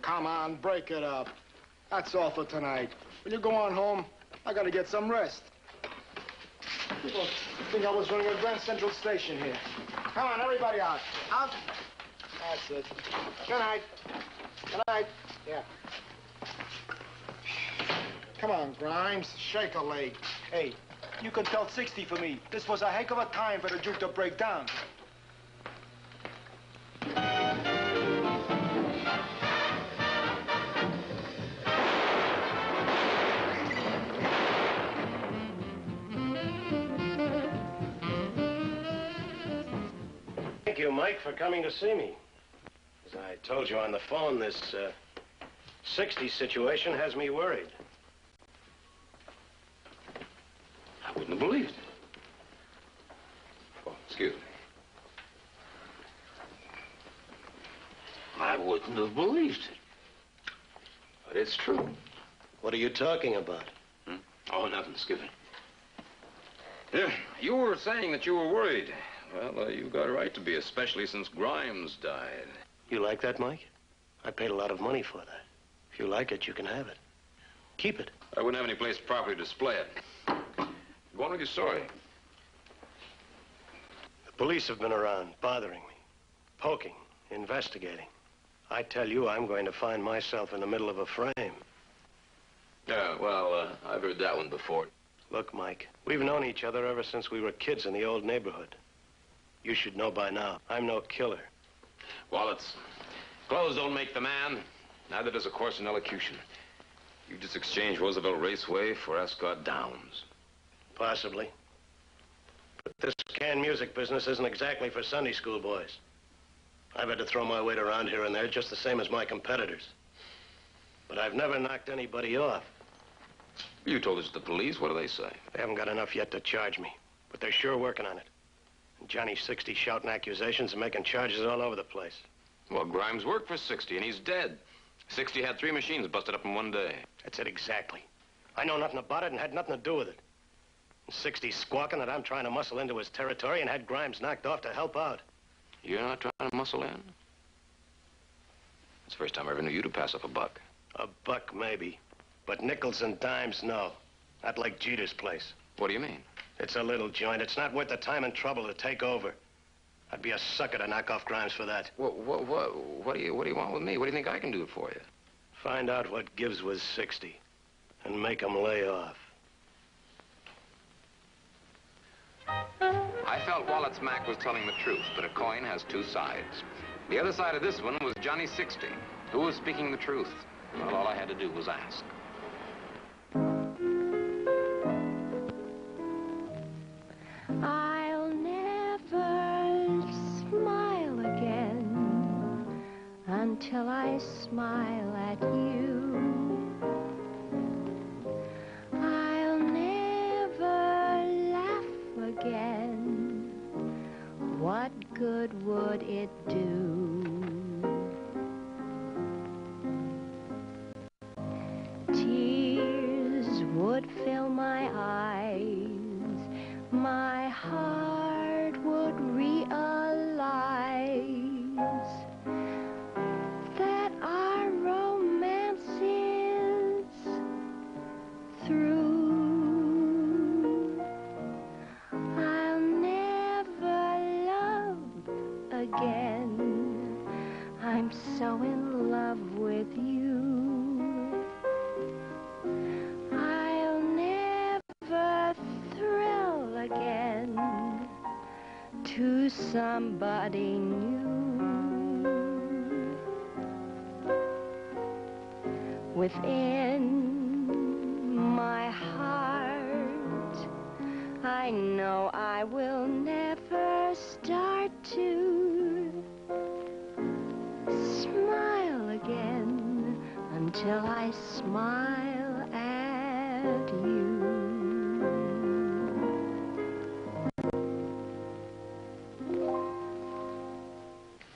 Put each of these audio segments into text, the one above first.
Come on, break it up. That's all for tonight. When you go on home, I gotta get some rest. People think I was running a Grand Central Station here. Come on, everybody out. Out. That's it. Good night. Good night. Yeah. Come on, Grimes. Shake a leg. Hey, you can tell 60 for me. This was a heck of a time for the juke to break down. Thank you, Mike, for coming to see me. As I told you on the phone, this 60 situation has me worried. I wouldn't have believed it. Oh, excuse me. I wouldn't have believed it. But it's true. What are you talking about? Hmm? Oh, nothing, Skippy. Yeah, you were saying that you were worried. Well, you got a right to be, especially since Grimes died. You like that, Mike? I paid a lot of money for that. If you like it, you can have it. Keep it. I wouldn't have any place to properly display it. Go on with your story. The police have been around, bothering me, poking, investigating. I tell you, I'm going to find myself in the middle of a frame. Yeah, well, I've heard that one before. Look, Mike, we've known each other ever since we were kids in the old neighborhood. You should know by now, I'm no killer. Wallets, clothes don't make the man. Neither does a course in elocution. You just exchanged Roosevelt Raceway for Ascot Downs. Possibly. But this canned music business isn't exactly for Sunday school boys. I've had to throw my weight around here and there just the same as my competitors. But I've never knocked anybody off. You told us the police. What do they say? They haven't got enough yet to charge me, but they're sure working on it. And Johnny 60 shouting accusations and making charges all over the place. Well, Grimes worked for 60, and he's dead. 60 had 3 machines busted up in one day. That's it exactly. I know nothing about it and had nothing to do with it. And 60's squawking that I'm trying to muscle into his territory and had Grimes knocked off to help out. You're not trying to muscle in? It's the first time I ever knew you to pass up a buck. A buck, maybe. But nickels and dimes, no. Not like Jeter's place. What do you mean? It's a little joint. It's not worth the time and trouble to take over. I'd be a sucker to knock off Grimes for that. What do you want with me? What do you think I can do for you? Find out what gives with 60 and make him lay off. I felt Wallet's Mac was telling the truth, but a coin has 2 sides. The other side of this one was Johnny 60. Who was speaking the truth? Well, all I had to do was ask. I'll never smile again until I smile at you. I'll never laugh again. What good would it do? Tears would fill my eyes. My heart would realize that our romance is through. I'll never love again. I'm so in love with you. I'll never thrill again to somebody new. Within my heart, I know I will never start to smile again until I smile at you.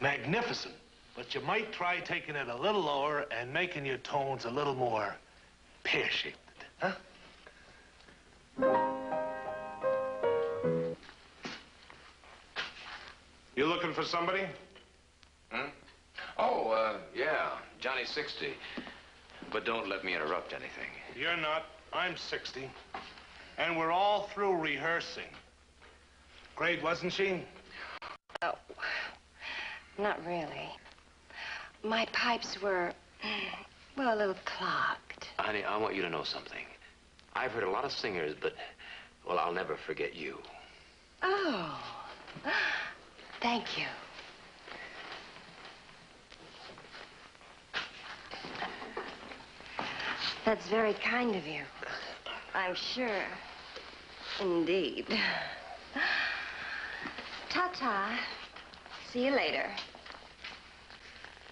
Magnificent, but you might try taking it a little lower and making your tones a little more pear-shaped, huh? You looking for somebody? Hmm? Oh, yeah. Johnny 60. But don't let me interrupt anything. You're not. I'm 60. And we're all through rehearsing. Great, wasn't she? Oh, not really. My pipes were, well, a little clogged. Honey, I want you to know something. I've heard a lot of singers, but, well, I'll never forget you. Oh, thank you. That's very kind of you. I'm sure. Indeed. Ta-ta. See you later.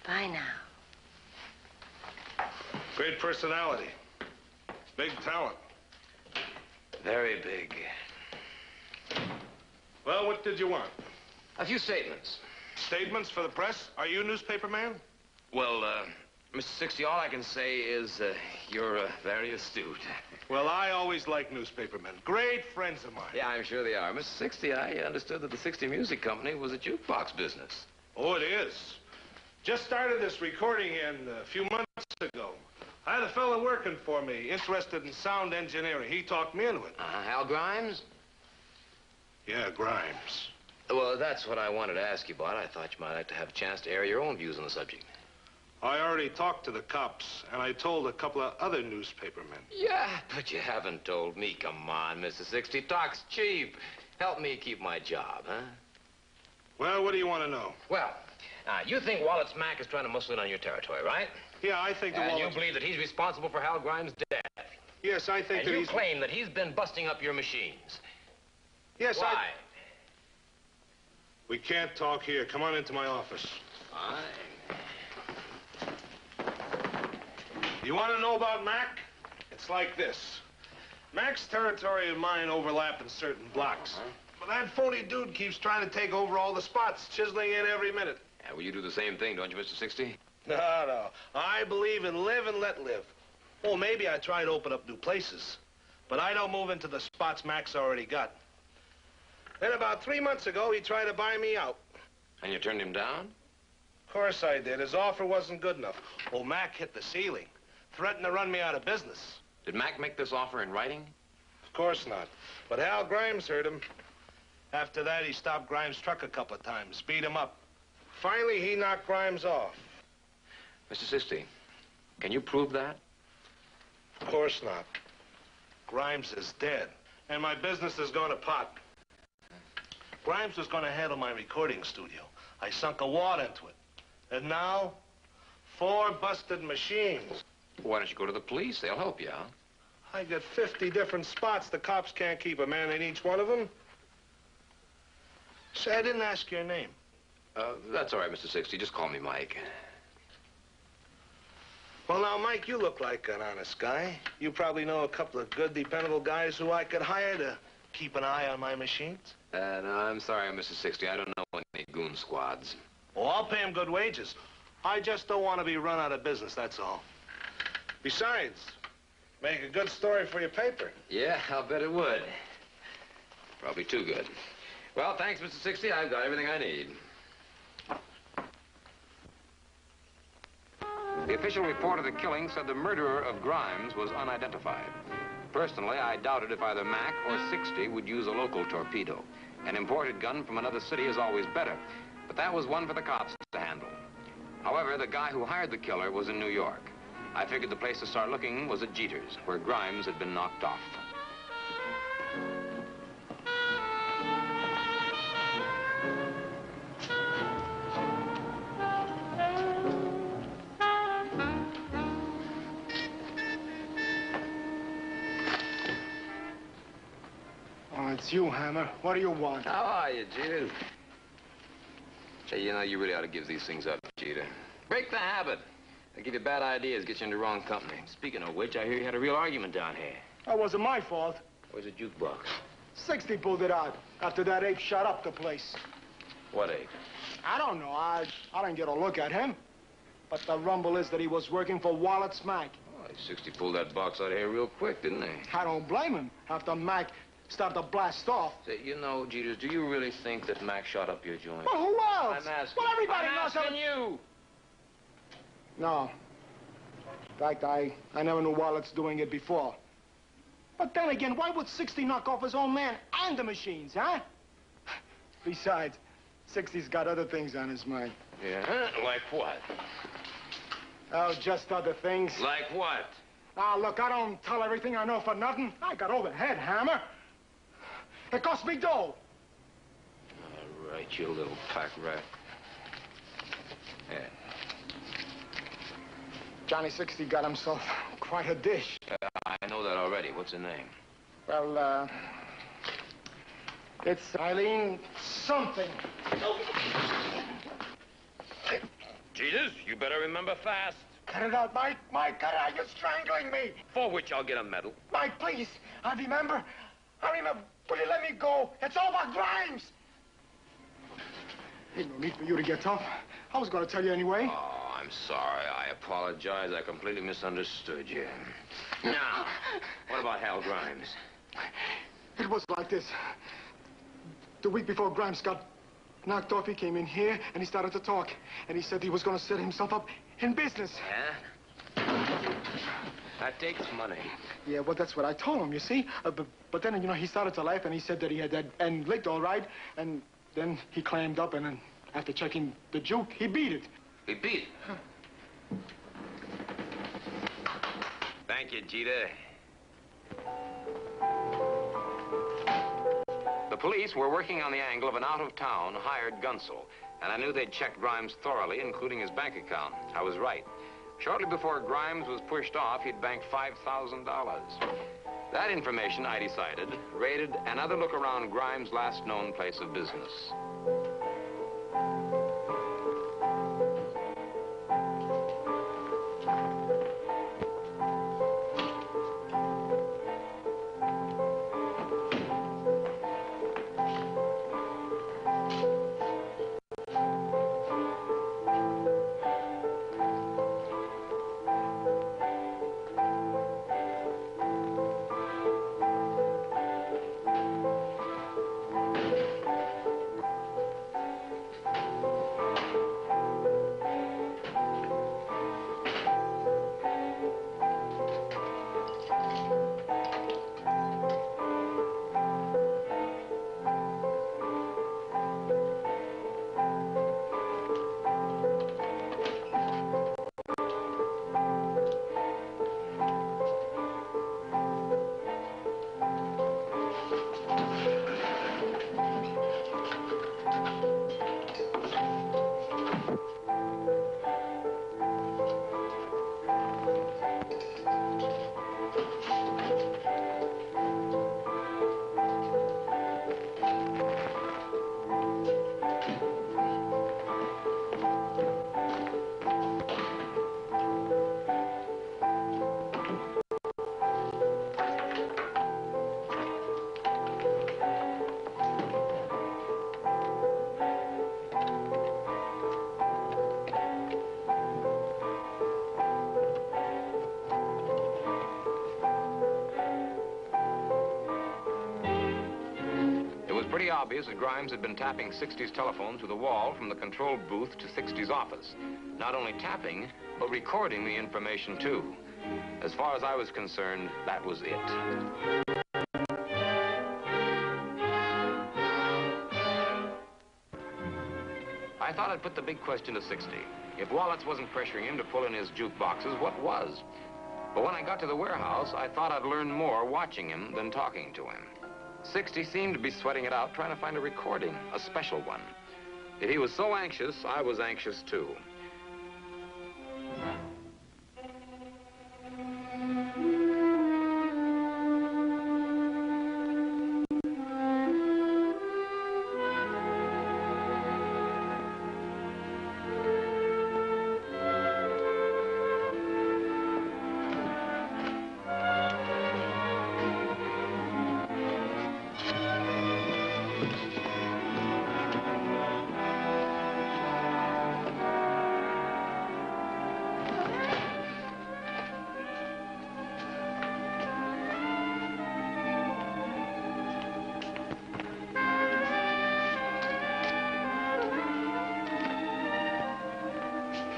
Bye now. Great personality. Big talent. Very big. Well, what did you want? A few statements. Statements for the press? Are you a newspaper man? Well, Mr. 60, all I can say is you're very astute. Well, I always like newspapermen. Great friends of mine. Yeah, I'm sure they are. Mr. 60, I understood that the 60 Music Company was a jukebox business. Oh, it is. Just started this recording in a few months ago. I had a fellow working for me, interested in sound engineering. He talked me into it. Hal Grimes? Yeah, Grimes. Well, that's what I wanted to ask you about. I thought you might like to have a chance to air your own views on the subject. I already talked to the cops, and I told a couple of other newspapermen. Yeah, but you haven't told me. Come on, Mr. 60. Talk's cheap. Help me keep my job, huh? Well, what do you want to know? Well, you think Wallace Mack is trying to muscle in on your territory, right? Yeah, I think And you believe that he's responsible for Hal Grimes' death. Yes, I think And that you he's... claim that he's been busting up your machines. Yes, Why? We can't talk here. Come on into my office. Fine. You want to know about Mac? It's like this. Mac's territory and mine overlap in certain blocks. But that phony dude keeps trying to take over all the spots, chiseling in every minute. Yeah, well, you do the same thing, don't you, Mr. 60? No. I believe in live and let live. Oh, maybe I try to open up new places. But I don't move into the spots Mac's already got. Then about 3 months ago, he tried to buy me out. And you turned him down? Of course I did. His offer wasn't good enough. Oh, Mac hit the ceiling. Threatened to run me out of business. Did Mac make this offer in writing? Of course not. But Hal Grimes heard him. After that, he stopped Grimes' truck a couple of times, beat him up. Finally, he knocked Grimes off. Mr. 60, can you prove that? Of course not. Grimes is dead, and my business is going to pot. Grimes was going to handle my recording studio. I sunk a wad into it. And now, 4 busted machines. Why don't you go to the police? They'll help you, huh? I got 50 different spots. The cops can't keep a man in each one of them. Say, I didn't ask your name. That's all right, Mr. 60. Just call me Mike. Well, now, Mike, you look like an honest guy. You probably know a couple of good, dependable guys who I could hire to keep an eye on my machines. No, I'm sorry, Mr. 60. I don't know any goon squads. Well, I'll pay them good wages. I just don't want to be run out of business, that's all. Besides, make a good story for your paper. Yeah, I'll bet it would. Probably too good. Well, thanks, Mr. 60. I've got everything I need. The official report of the killing said the murderer of Grimes was unidentified. Personally, I doubted if either Mac or 60 would use a local torpedo. An imported gun from another city is always better, but that was one for the cops to handle. However, the guy who hired the killer was in New York. I figured the place to start looking was at Jeter's, where Grimes had been knocked off. Oh, it's you, Hammer. What do you want? How are you, Jeter? Say, you know, you really ought to give these things up, Jeter. Break the habit. They give you bad ideas, get you in the wrong company. Speaking of which, I hear you had a real argument down here. That wasn't my fault. Where's the jukebox? 60 pulled it out after that ape shot up the place. What ape? I don't know. I didn't get a look at him. But the rumble is that he was working for Wallace Mack. Oh, 60 pulled that box out of here real quick, didn't they? I don't blame him after Mack started to blast off. Say, you know, Jeters, do you really think that Mac shot up your joint? Well, who else? I'm asking. Well, everybody I'm knows asking you. No, In fact, I never knew Wallet's doing it before. But then again, why would 60 knock off his own man and the machines, huh? Besides, 60's got other things on his mind. Yeah? Like what? Oh, just other things. Like what? Ah, look, I don't tell everything I know for nothing. I got overhead, Hammer. It cost me dough. All right, you little pack rat. Yeah. Johnny 60 got himself quite a dish. I know that already. What's the name? Well, it's Eileen something. Jesus, you better remember fast. Cut it out, Mike. Mike, cut it out. You're strangling me. For which I'll get a medal. Mike, please. I remember. Will you let me go? It's all about Grimes. Ain't no need for you to get tough. I was going to tell you anyway. Oh, I'm sorry. I apologize. I completely misunderstood you. Now, what about Hal Grimes? It was like this. The week before Grimes got knocked off, he came in here and he started to talk. And he said he was going to set himself up in business. Yeah? That takes money. Yeah, well, that's what I told him, you see. But then, you know, he started to laugh and he said that he had that end licked all right. And then he clammed up and then after checking the juke, he beat it. He beat it? Huh. Thank you, Jeter. The police were working on the angle of an out-of-town hired gunsel, and I knew they'd checked Grimes thoroughly, including his bank account. I was right. Shortly before Grimes was pushed off, he'd banked $5,000. That information, I decided, rated another look around Grimes' last known place of business. Pretty obvious that Grimes had been tapping 60's telephone through the wall from the control booth to 60's office. Not only tapping, but recording the information, too. As far as I was concerned, that was it. I thought I'd put the big question to 60. If Wallace wasn't pressuring him to pull in his jukeboxes, what was? But when I got to the warehouse, I thought I'd learn more watching him than talking to him. 60 seemed to be sweating it out, trying to find a recording, a special one. If he was so anxious, I was anxious too.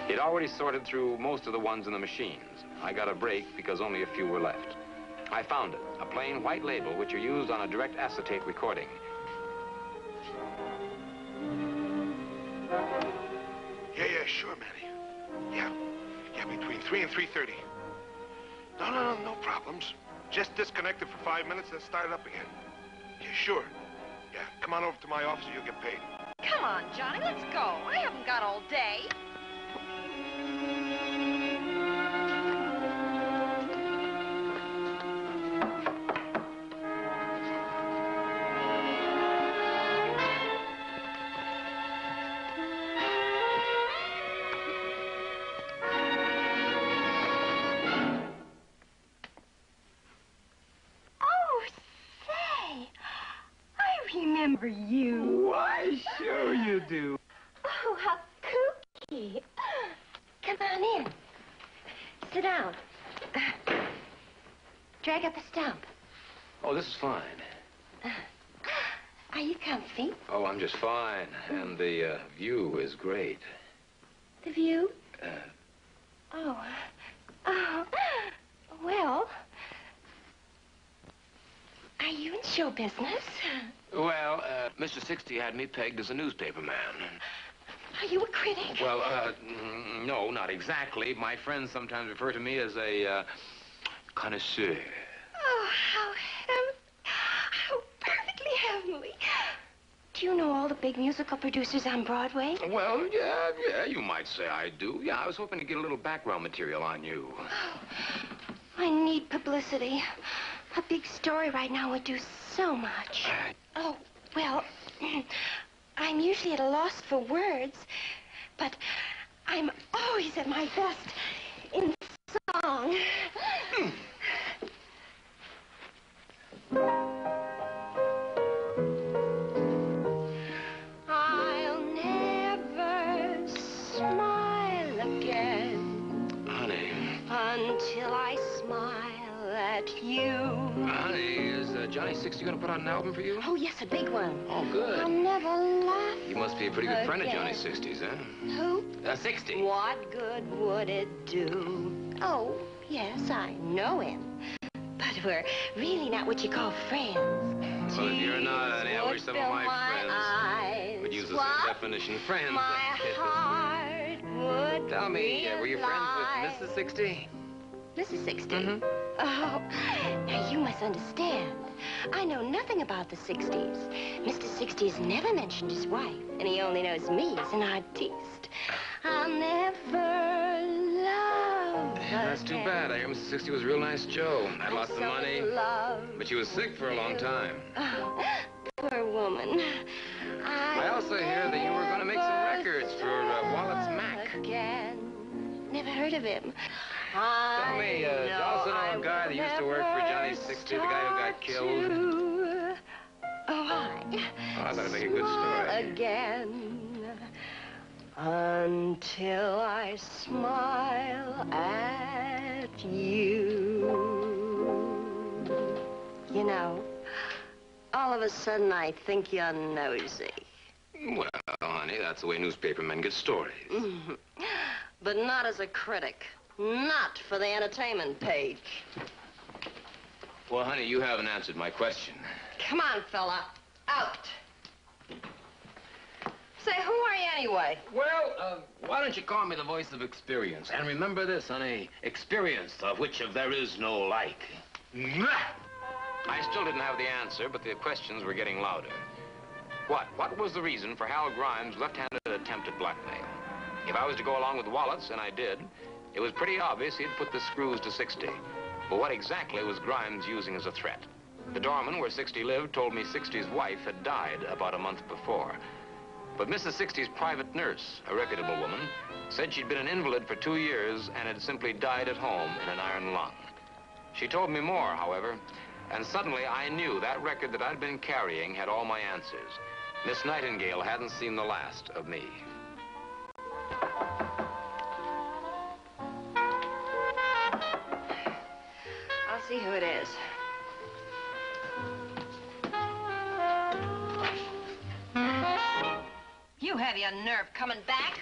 He'd already sorted through most of the ones in the machines. I got a break because only a few were left. I found it, a plain white label which are used on a direct acetate recording. Yeah, sure, Manny. Yeah, between 3 and 3:30. No problems. Just disconnect it for 5 minutes and start it up again. Yeah, sure. Yeah, come on over to my office and you'll get paid. Come on, Johnny, let's go. I haven't got all day. Remember you. Why, sure you do. Oh, how kooky. Come on in. Sit down. Drag up a stump. Oh, this is fine. Are you comfy? Oh, I'm just fine. And the view is great. The view? Oh, well, are you in show business? Well, Mr. 60 had me pegged as a newspaper man. Are you a critic? Well, no, not exactly. My friends sometimes refer to me as a connoisseur. Oh, how perfectly heavenly. Do you know all the big musical producers on Broadway? Well, yeah, you might say I do. Yeah, I was hoping to get a little background material on you. Oh, I need publicity. A big story right now would do so much. Oh, well, I'm usually at a loss for words, but I'm always at my best in song. I'll never smile again. Honey. Until I smile at you. Honey, is Johnny 60 going to put out an album for you? Oh, yes, a big one. Oh, good. I'll never laugh. You must be a pretty good friend of Johnny 60's, huh? Who? 60. What good would it do? Oh, yes, I know him. But we're really not what you call friends. Well, if you're not, honey, I wish some of my friends eyes. would use the What? same definition. Friends. My heart would Tell me, were you friends with Mrs. 60? Mrs. 60? Mm-hmm. Oh, now you must understand. I know nothing about the 60s. Mr. 60 has never mentioned his wife, and he only knows me as an artiste. I'll never love That's too bad. I hear Mrs. 60 was a real nice Joe. Had lots of money, but she was sick for a long time. Oh, poor woman. I also hear that you were going to make some records for Wallace Mack. Again. Never heard of him. Tell me, you also know a guy that used to work for Johnny 60, the guy who got killed? Oh, hi. Oh, I thought it'd make a good story. Again, until I smile at you. You know, all of a sudden I think you're nosy. Well, honey, that's the way newspapermen get stories. But not as a critic. Not for the entertainment page. Well, honey, you haven't answered my question. Come on, fella. Out. Say, who are you anyway? Well, why don't you call me the voice of experience? And remember this, honey, experience of which there is no like. I still didn't have the answer, but the questions were getting louder. What was the reason for Hal Grimes' left-handed attempt at blackmail? If I was to go along with Wallace, and I did, it was pretty obvious he'd put the screws to 60. But what exactly was Grimes using as a threat? The doorman where 60 lived told me 60's wife had died about a month before. But Mrs. 60's private nurse, a reputable woman, said she'd been an invalid for 2 years and had simply died at home in an iron lung. She told me more, however, and suddenly I knew that record that I'd been carrying had all my answers. Miss Nightingale hadn't seen the last of me. I'll see who it is. You have your nerve coming back.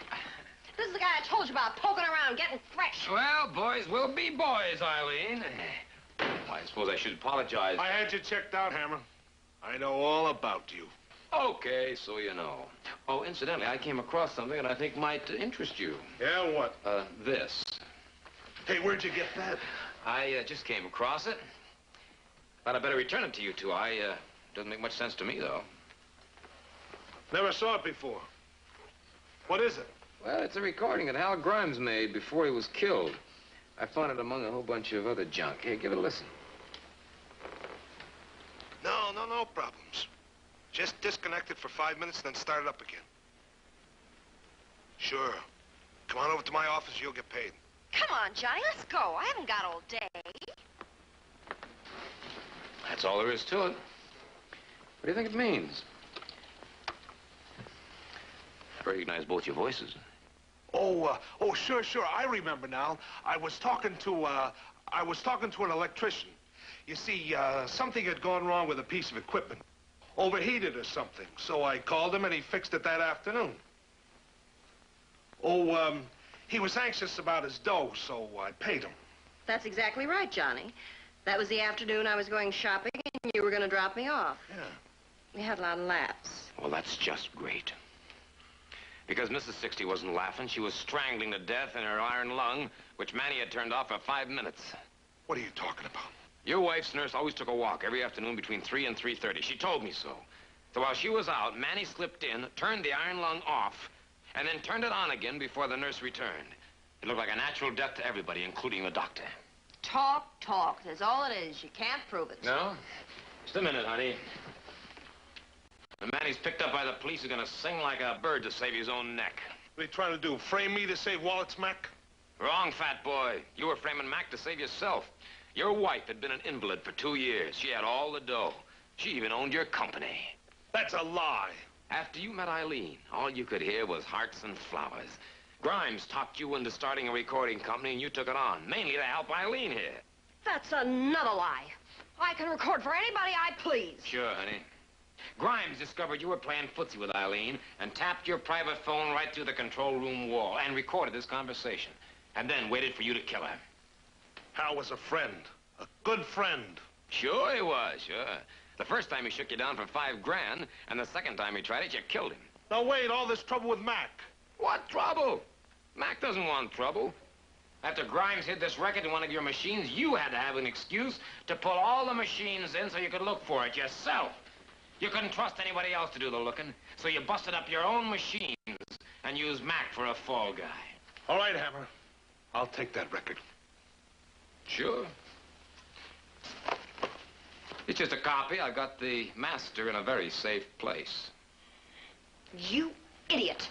This is the guy I told you about, poking around, getting fresh. Well, boys will be boys, Eileen. I suppose I should apologize. I had you checked out, Hammer. I know all about you. Okay, so you know. Oh, incidentally, I came across something that I think might interest you. Yeah, what? This. Hey, where'd you get that? I just came across it. Thought I'd better return it to you two. Doesn't make much sense to me, though. Never saw it before. What is it? Well, it's a recording that Hal Grimes made before he was killed. I found it among a whole bunch of other junk. Here, give it a listen. No problems. Just disconnect it for 5 minutes, then start it up again. Sure. Come on over to my office, you'll get paid. Come on, Johnny, let's go. I haven't got all day. That's all there is to it. What do you think it means? I recognize both your voices. Oh, sure. I remember now. I was talking to an electrician. You see, something had gone wrong with a piece of equipment. Overheated or something. So I called him and he fixed it that afternoon. He was anxious about his dough, so I paid him. That's exactly right, Johnny. That was the afternoon I was going shopping, and you were going to drop me off. Yeah. We had a lot of laughs. Well, that's just great. Because Mrs. 60 wasn't laughing. She was strangling to death in her iron lung, which Manny had turned off for 5 minutes. What are you talking about? Your wife's nurse always took a walk every afternoon between 3 and 3:30. She told me so. So while she was out, Manny slipped in, turned the iron lung off, and then turned it on again before the nurse returned. It looked like a natural death to everybody, including the doctor. Talk. That's all it is. You can't prove it. No? Just a minute, honey. The man he's picked up by the police is gonna sing like a bird to save his own neck. What are you trying to do, frame me to save Wallace Mack? Wrong, fat boy. You were framing Mac to save yourself. Your wife had been an invalid for 2 years. She had all the dough. She even owned your company. That's a lie. After you met Eileen, all you could hear was hearts and flowers. Grimes talked you into starting a recording company, and you took it on, mainly to help Eileen here. That's another lie. I can record for anybody I please. Sure, honey. Grimes discovered you were playing footsie with Eileen and tapped your private phone right through the control room wall and recorded this conversation, and then waited for you to kill her. Hal was a friend. A good friend. Sure he was, sure. The first time he shook you down for $5 grand, and the second time he tried it, you killed him. Now, wait, all this trouble with Mac. What trouble? Mac doesn't want trouble. After Grimes hid this record in one of your machines, you had to have an excuse to pull all the machines in so you could look for it yourself. You couldn't trust anybody else to do the looking, so you busted up your own machines and used Mac for a fall guy. All right, Hammer. I'll take that record. Sure. It's just a copy. I got the master in a very safe place. You idiot.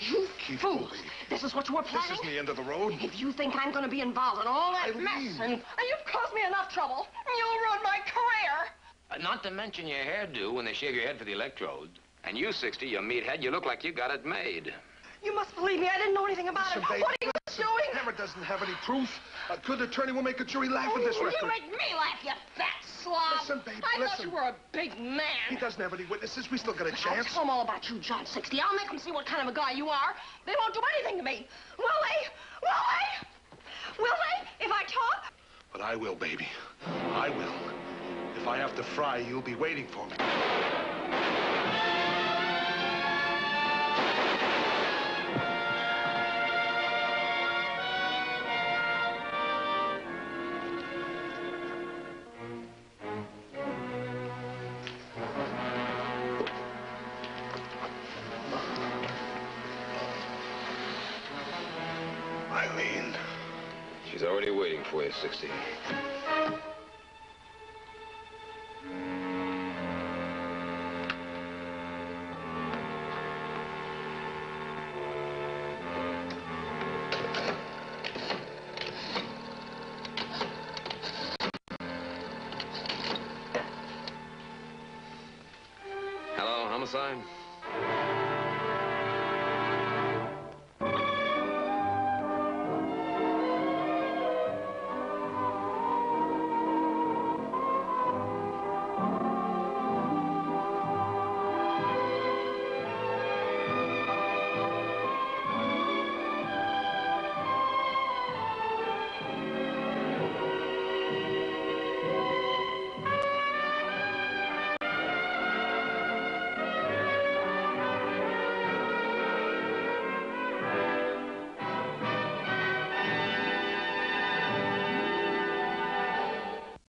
You fool. This is what you were planning? This is the end of the road. If you think I'm going to be involved in all that mess, and you've caused me enough trouble, you'll ruin my career. Not to mention your hairdo when they shave your head for the electrodes. And you, 60, you meathead, you look like you got it made. You must believe me. I didn't know anything about it. Baby, What are you doing? Hammer doesn't have any proof. A good attorney will make a jury laugh at this record. You make me laugh, you fat slob. Listen, baby, I thought listen. you were a big man. He doesn't have any witnesses. We still got a I'll chance. tell them all about you, John 60. I'll make them see what kind of a guy you are. They won't do anything to me. Will they? Will they? Will they? If I talk? But I will, baby. I will. If I have to fry, you'll be waiting for me. Eileen. She's already waiting for you, 60. Hello, homicide?